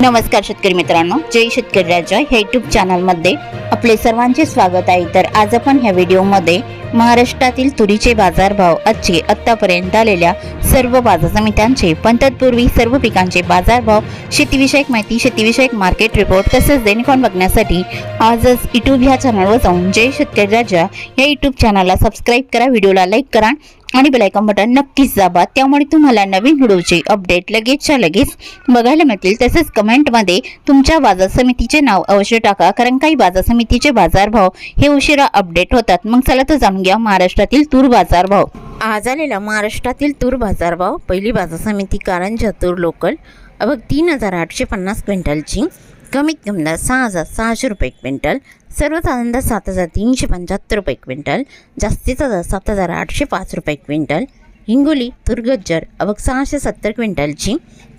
नमस्कार शेतकरी मित्रांनो, जय शेतकरी राजा ह्या यूट्यूब चॅनलमध्ये आपले सर्वांचे स्वागत आहे। तर आज आपण ह्या व्हिडिओमध्ये महाराष्ट्रातील तुरीचे बाजारभाव, आजचे आतापर्यंत आलेल्या सर्व बाजार समित्यांचे, पण तत्पूर्वी सर्व पिकांचे बाजारभाव, शेतीविषयक माहिती, शेतीविषयक मार्केट रिपोर्ट तसेच दैनिक बघण्यासाठी आजच यूट्यूब ह्या चॅनलवर जाऊन जय शेतकरी राजा या यूट्यूब चॅनलला सबस्क्राईब करा, व्हिडिओला लाईक करा आणि बेल आयकॉन बटन नक्कीच दाबा। त्यामुळे तुम्हाला नवीन व्हिडिओचे अपडेट लगेचच्या लगेच बघायला मिळतील। तसेच कमेंटमध्ये तुमच्या बाजार समितीचे नाव अवश्य टाका, कारण काही बाजार समितीचे बाजारभाव हे उशिरा अपडेट होतात। मग चला तर जाणून घ्या महाराष्ट्रातील तूर बाजारभाव। आज आलेला महाराष्ट्रातील तूर बाजारभाव, पहिली बाजार समिती कारंजा तूर लोकल, अवघ 3850 क्विंटलची, कमीत कमी दर 6600 रुपये क्विंटल, सर्वसाधारण दर 7375 रुपये क्विंटल, जास्तीचा दर 7805 रुपये क्विंटल। हिंगोली तूर गज्जर, अवघ 670 क्विंटलची,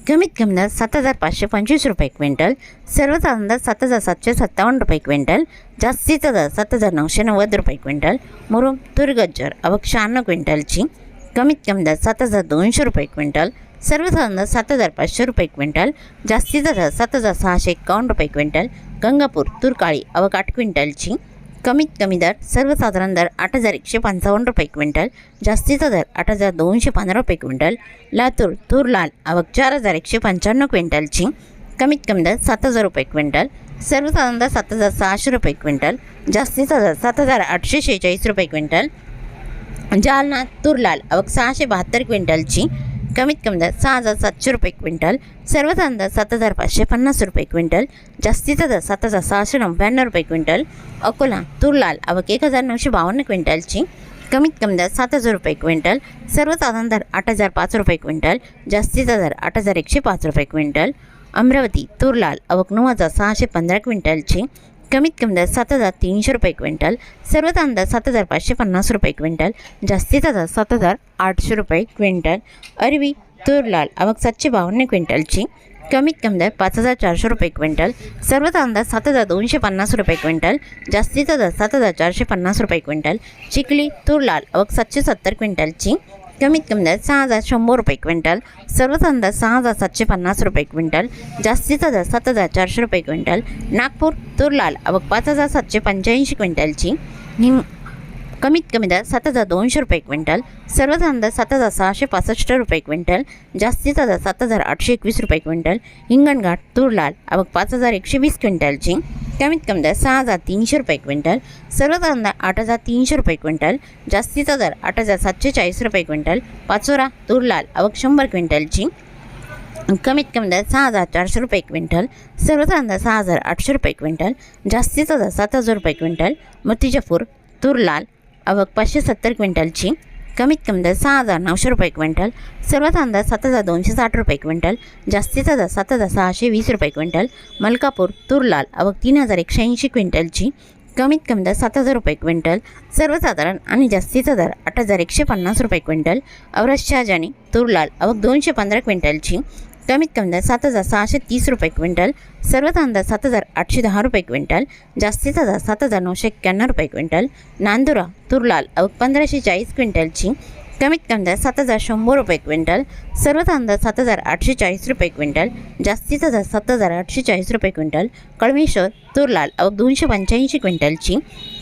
कमीत कमी दर 7525 रुपये क्विंटल, सर्वसाधारण दर 7757 रुपये क्विंटल, जास्तीचा दर 7990 रुपये क्विंटल। मुरुम तूर गज्जर, अवघ 96 क्विंटलची, कमीत कमी दर 7200 रुपये क्विंटल, सर्वसाधारण दर 7500 रुपये क्विंटल, जास्तीचा दर 7651 रुपये क्विंटल। गंगापूर तूर काळी, अवघ 8 क्विंटलची, कमीत कमी दर सर्वसाधारण दर 8155 रुपये क्विंटल, जास्तीचा दर 8215 रुपये क्विंटल। लातूर तूर लाल, अवघ 4195 क्विंटलची, कमीत कमी दर 7000 रुपये क्विंटल, सर्वसाधारण दर 7600 रुपये क्विंटल, जास्तीचा दर 7846 रुपये क्विंटल। जालना तूर लाल, अवघ 672 क्विंटलची, कमीत कमी दर 6700 रुपये क्विंटल, सर्वसाधारण दर 7550 रुपये क्विंटल, जास्तीचा दर 7699 रुपये क्विंटल। अकोला तूर लाल, अवघ 1952 क्विंटलची, कमीत कमी दर 7000 रुपये क्विंटल, सर्वसाधारण दर 8005 रुपये क्विंटल, जास्तीचा दर 8105 रुपये क्विंटल। अमरावती तूर लाल, अवघ 9615 क्विंटलची, कमीत कमी दर 7300 रुपये क्विंटल, सर्वसाधारण दर 7550 रुपये क्विंटल, जास्तीचा दर 7800 रुपये क्विंटल। अरवी तूर लाल, अवघ 752 क्विंटलची, कमीत कमी दर 5400 रुपये क्विंटल, सर्वसाधारण दर 7250 रुपये क्विंटल, जास्तीचा दर 7450 रुपये क्विंटल। चिखली तूर लाल, अवघ 770 क्विंटलची, कमीत कमी दर 6100 रुपये क्विंटल, सर्वसाधारण दर 6750 रुपये क्विंटल, जास्तीचा दर 7400 रुपये क्विंटल। नागपूर तूर लाल, अवघ 5785 क्विंटलची, कमीत कमी दर 7200 रुपये क्विंटल, सर्वसाधारण दर 7665 रुपये क्विंटल, जास्तीचा दर 7821 रुपये क्विंटल। हिंगणघाट तूर लाल, अवघ 5120 क्विंटलची, कमीत कमी दर 6300 रुपये क्विंटल, सर्वसाधारण दर 8300 रुपये क्विंटल, जास्तीचा दर 8740 रुपये क्विंटल। पाचोरा तूर लाल, अवघ 100 क्विंटलची, कमीत कमी दर 6400 रुपये क्विंटल, सर्वसाधारण दर 6800 रुपये क्विंटल, जास्तीचा दर 7000 रुपये क्विंटल। मूर्तिजापूर तूर लाल, अवघ 570 क्विंटलची, कमीत कमी दर 6900 रुपये क्विंटल, सर्वसाधारण दर 7260 रुपये क्विंटल, जास्तीचा दर 7620 रुपये क्विंटल। मलकापूर तूर लाल, अवघ 3180 क्विंटलची, कमीत कमी दर 7000 रुपये क्विंटल, सर्वसाधारण आणि जास्तीचा दर 8150 रुपये क्विंटल। औरत शहाजानी तूर लाल, अवघ 215 क्विंटलची, कमीत कमी दर 7630 रुपये क्विंटल, सर्वसाधारण दर 7810 रुपये क्विंटल, जास्तीचा दर 7991 रुपये क्विंटल। नांदुरा तूर लाल, अवघ 1540 क्विंटलची, कमीत कमी दर 7100 रुपये क्विंटल, सर्वसाधारण दर 7840 रुपये क्विंटल, जास्तीचा दर 7840 रुपये क्विंटल। कळमेश्वर तूर लाल, अवघ 285 क्विंटलची,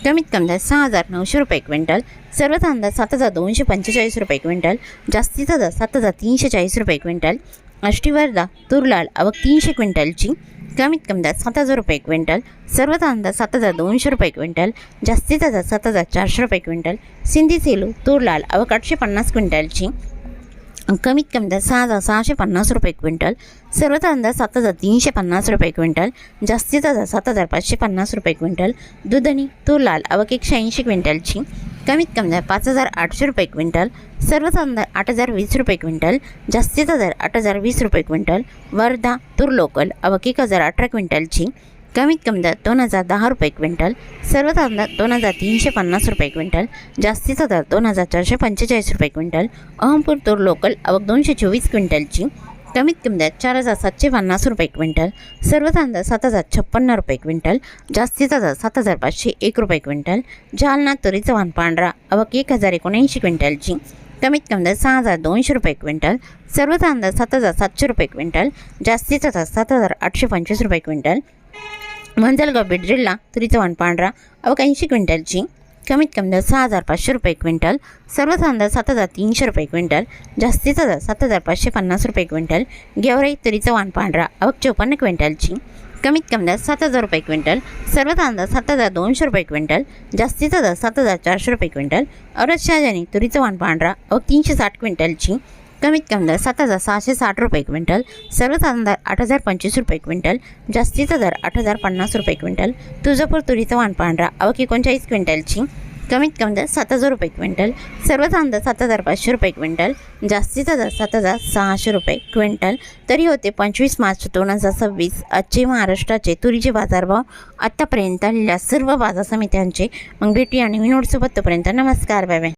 कमीत कमी दर 6900 रुपये क्विंटल, सर्वसाधारण दर 7245 रुपये क्विंटल, जास्तीचा दर 7340 रुपये क्विंटल। अष्टीवर्धा तूर लाल, अवघ 300 क्विंटलची, कमीत कमी दर 7000 रुपये क्विंटल, सर्वसाधारण दर 7200 रुपये क्विंटल, जास्तीचा दर 7400 रुपये क्विंटल। सिंधी सेलू तूर लाल, अवघ 850 क्विंटलची, कमीत कमी दर 6650 रुपये क्विंटल, सर्वसाधारण दर 7350 रुपये क्विंटल, जास्तीचा दर 7550 रुपये क्विंटल। दुधनी तूर लाल, अवघ 180 क्विंटलची, कमीत कमी दर 5800 रुपये क्विंटल, सर्वसाधारण दर 8020 रुपये क्विंटल, जास्तीचा दर 8020 रुपये क्विंटल। वर्धा तूर लोकल, अवघ 1018 क्विंटलची, कमीत कमी दर 2010 रुपये क्विंटल, सर्वसाधारण दर 2350 रुपये क्विंटल, जास्तीचा दर 2445 रुपये क्विंटल। अहमपूर तूर लोकल, अवघ 224 क्विंटलची, कमीत कमी दर 4750 रुपये क्विंटल, सर्वसाधारण दर 7056 रुपये क्विंटल, जास्तीचा दर 7501 रुपये क्विंटल। जालना तुरीचा वाण पांढरा, अवघ 1079 क्विंटलची, कमीत कमी दर 6,200 रुपये क्विंटल, सर्वसाधारण दर 7,700 रुपये क्विंटल, जास्तीचा दर 7,825 रुपये क्विंटल. मंजलगाव बीड जिल्हा तुरीचा वाण पांढरा अवघ 80 क्विंटलची कमीत कमी दर 6,500 रुपये क्विंटल, सर्वसाधारण दर 7,300 रुपये क्विंटल, जास्तीचा दर 7,550 रुपये क्विंटल. गेवराई तुरीचा वाण पांढरा अवघ 54 क्विंटलची कमीत कमी दर 7,000 रुपये क्विंटल, सर्वसाधारण दर 7,200 रुपये क्विंटल, जास्तीचा दर 7,400 रुपये क्विंटल. औरत शहाजनी तुरीचा वाण पांढरा अवघ 360 क्विंटलची कमीत कमी दर 7,660 रुपये क्विंटल, सर्वसाधारण दर 8,025 रुपये क्विंटल, जास्तीचा दर 8,050 रुपये क्विंटल. तुळजापूर तुरीचा वाण पांढरा अवघ 39 क्विंटलची कमीत कमी दर 7,000 रुपये क्विंटल, सर्वसाधारण दर 7,500 रुपये क्विंटल, जास्तीचा दर 7,600 रुपये क्विंटल. तरी होते 25 मार्च 2026 आजचे महाराष्ट्राचे तुरीचे बाजारभाव आत्तापर्यंत आलेल्या सर्व बाजार समित्यांचे. मग भेटूया आणि नोट्सोबत. तोपर्यंत नमस्कार, बाय बाय.